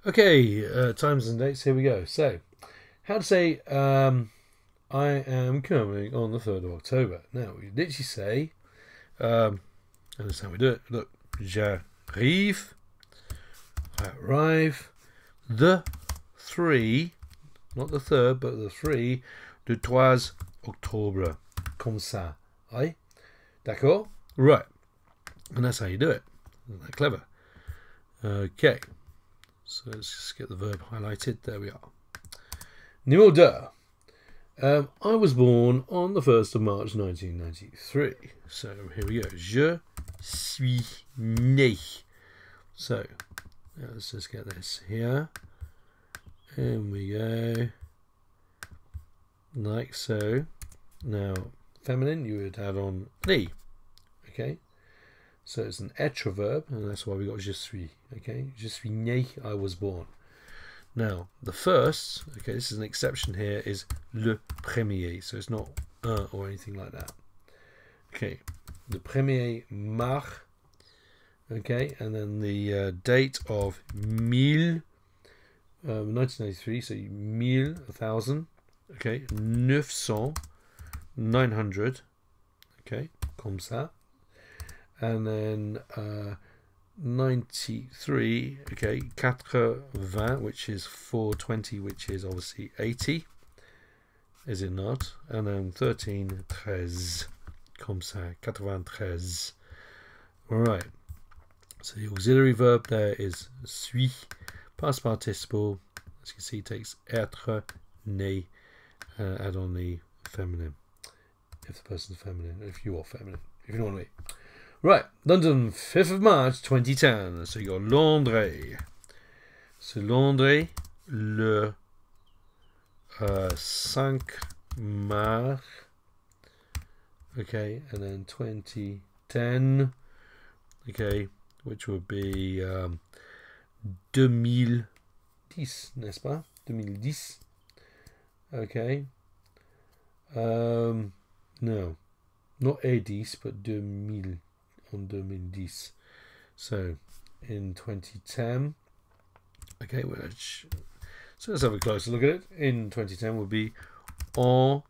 Okay, times and dates, here we go. So, how to say, I am coming on the 3rd of October. Now, we literally say, and that's how we do it. Look, j'arrive, I arrive, the 3, not the 3rd, but the 3, de 3 octobre. Comme ça. Aye? D'accord? Right. And that's how you do it. Isn't that clever? Okay. So let's just get the verb highlighted. There we are. Numéro 2. I was born on the 1st of March 1993. So here we go. Je suis né. So let's just get this here. In we go. Like so. Now, feminine, you would add on né. Okay. So it's an être verb, and that's why we got je suis. Okay, je suis né, I was born. Now, the first, okay, this is an exception here, is le premier. So it's not un or anything like that. Okay, le premier mars. Okay, and then the date of mille, 1983. So mille, 1,000. Okay, 900, 900. Okay, comme ça. And then 93, okay, 80, which is 420, which is obviously 80, is it not? And then 13, 13, comme ça, 93. All right. So the auxiliary verb there is suis, past participle. As you can see, it takes être, né, add on the feminine. If the person's feminine, if you are feminine, if you know what I mean. Right, London, 5th of March 2010. So you got Londres. So Londres, le 5 mars. Okay, and then 2010. Okay, which would be 2010, n'est-ce pas? 2010. Okay. No, not A10, but 2000. On 2010. So in 2010, okay, so let's have a closer look at it. In 2010 would be en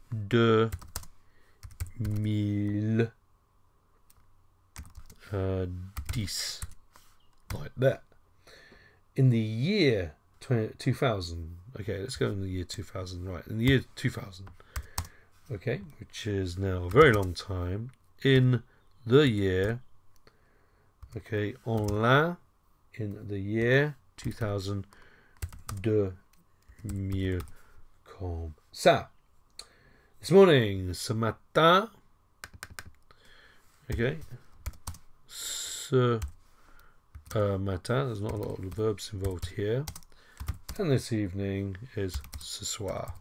2010, like that. In the year 2000, okay, let's go in the year 2000, right, in the year 2000, okay, which is now a very long time, in the year, okay, en l'an, in the year 2000, 2000, comme ça. This morning, ce matin, okay, ce matin, there's not a lot of verbs involved here, and this evening is ce soir.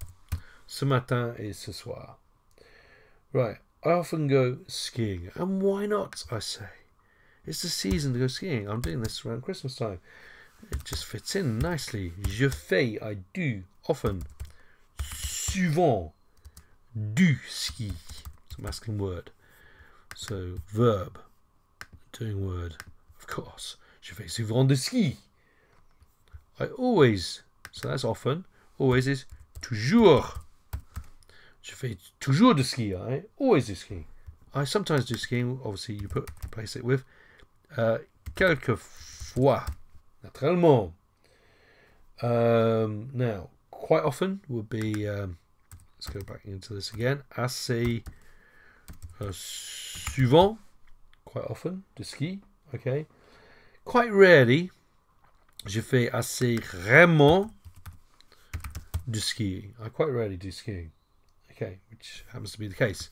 Ce matin is ce soir. Right. I often go skiing, and why not, I say? It's the season to go skiing. I'm doing this around Christmas time. It just fits in nicely. Je fais, I do, often. Souvent, du ski. It's a masculine word. So, verb, doing word, of course. Je fais souvent du ski. I always, so that's often, always is toujours. Je fais toujours du ski. I always do skiing. I sometimes do skiing. Obviously, you replace it with quelquefois, naturellement. Now, quite often would be. Let's go back into this again. Assez, souvent, quite often du ski. Okay. Quite rarely, je fais assez rarement du ski. I quite rarely do skiing. Okay, which happens to be the case.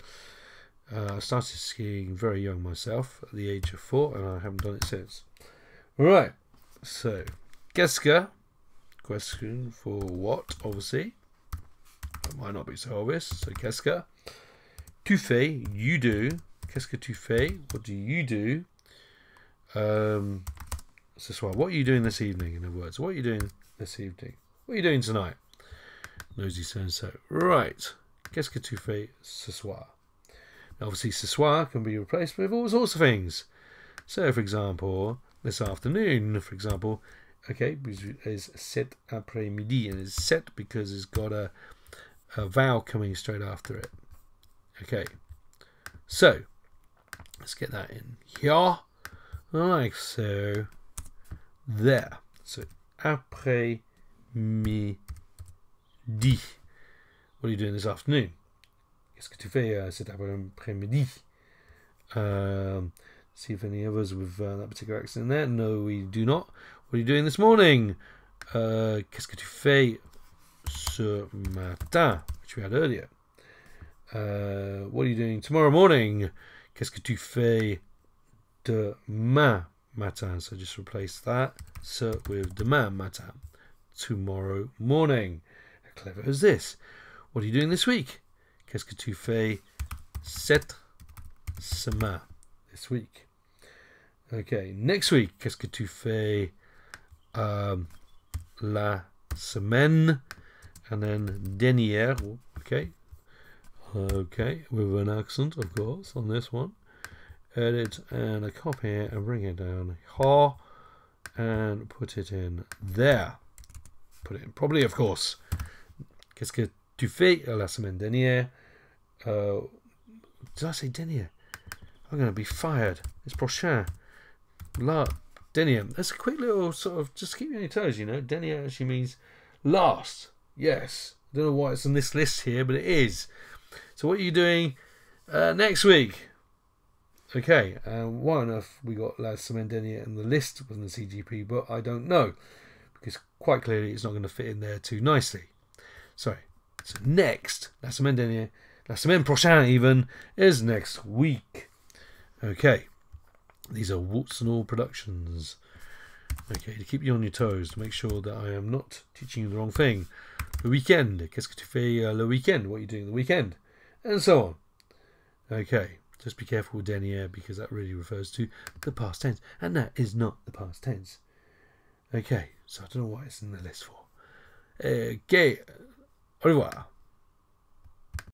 I started skiing very young myself, at the age of 4, and I haven't done it since. Right, so, qu'est-ce que? Question for what, obviously. It might not be so obvious, so qu'est-ce que? Tu fais, you do. Qu'est-ce que tu fais? What do you do? Ce soir, what are you doing this evening, in other words? What are you doing this evening? What are you doing tonight? Nosy so-and-so. Right. Qu'est-ce que tu fais ce soir? Now, obviously, ce soir can be replaced with all sorts of things. So, for example, this afternoon, for example, okay, is cet après-midi, and it's set because it's got a vowel coming straight after it. Okay, so let's get that in here. Like so. There. So après-midi. What are you doing this afternoon? Qu'est-ce que tu fais cet après-midi? See if any others with that particular accent in there. No, we do not. What are you doing this morning? Qu'est-ce que tu fais ce matin? Which we had earlier. What are you doing tomorrow morning? Qu'est-ce que tu fais demain matin? So just replace that ce with demain matin. Tomorrow morning. How clever is this? What are you doing this week? Qu'est-ce que tu fais cette semaine? This week. Okay, next week. Qu'est-ce que tu fais la semaine? And then dernière. Okay. Okay, with an accent, of course, on this one. Edit and a copy it and bring it down here and put it in there. Put it in properly, of course. Qu'est-ce que tu fais la semaine dernière? Did I say dernière? I'm going to be fired. It's prochain. La dernière. That's a quick little sort of, just keep you on your toes, you know. Dernière actually means last. Yes. I don't know why it's on this list here, but it is. So what are you doing next week? Okay, why on earth we got La Semaine Dernière in the list within the CGP, but I don't know, because quite clearly it's not going to fit in there too nicely. Sorry. So next, La Semaine Dernière, La Semaine Prochaine even, is next week. Okay, these are warts and all productions. Okay, to keep you on your toes, to make sure that I am not teaching you the wrong thing. Le weekend, qu'est-ce que tu fais le weekend? What are you doing the weekend? And so on. Okay, just be careful with dernière because that really refers to the past tense, and that is not the past tense. Okay, so I don't know what it's in the list for. Okay, au revoir.